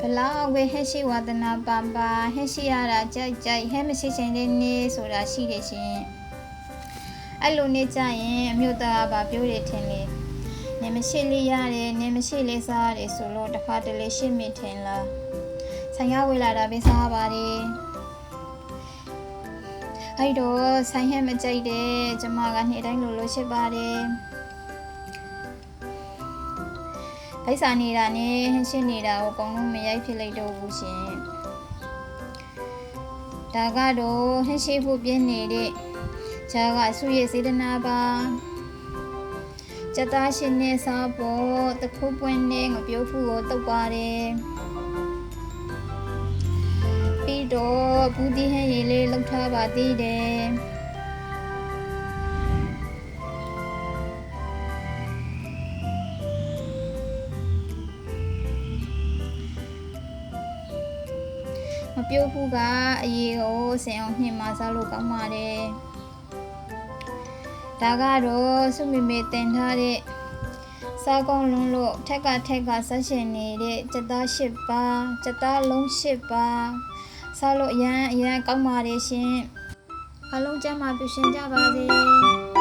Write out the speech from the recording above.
ဘလောက်ပဲဟဲ့ရှိဝါဒနာပါပါဟဲ့ရှိရတာကြိုက်ဟဲ့မရှိချင်တဲ့နေ့ဆိုတာရှိတယ်ရှင်အဲ့လိုနေကြရင်အမျိုးသားကပြောတယ်ထင်လေနေမရှိလေးရတယ်နေမရှိလေးစားရတယ်ဆိုလို့တစ်ခါတလေရှင်းမိထင်လားဆိုင်ရဝေလာတာပဲစားပါတယ်အဲ့တော့ဆိုင်ဟဲ့မကြိုက်တယ်ကျမကနေ့တိုင်းလိုချစ်ပါတယ်ဖိတ်စာနေတာနဲ့ရှင်းနေတာကိုအကုန်လုံးမရိုက်ဖြစ်လိုက်တော့ဘူးရှင်ဒါကတော့ဟင်းရှိဖို့ပြင်းနေတဲ့ဂျာကဆုရည်စေတနာပါစက်သားရှင်နဲ့စားဖို့တခုပွင့်နဲ့ငပြောဖူးကိုတုတ်ပါတယ်ပြီးတော့ဘူးဒီဟဲ့ရေလေးလောက်ထားပါသေးတယ်မပြောဘူးကအရေးကိုဆင်အောင်ညှင်မစားလို့ကောင်းပါတယ်ဒါကတော့စုမိမေတင်ထားတဲ့စားကောင်းလုံးလို့ထက်ကဆက်ရှင်နေတဲ့စက်သား၈ပါးစက်သားလုံး၈ပါးစားလို့အရန်ကောင်းပါတယ်ရှင်အားလုံးကျမ်းမာပြည့်ရှင်ကြပါစေ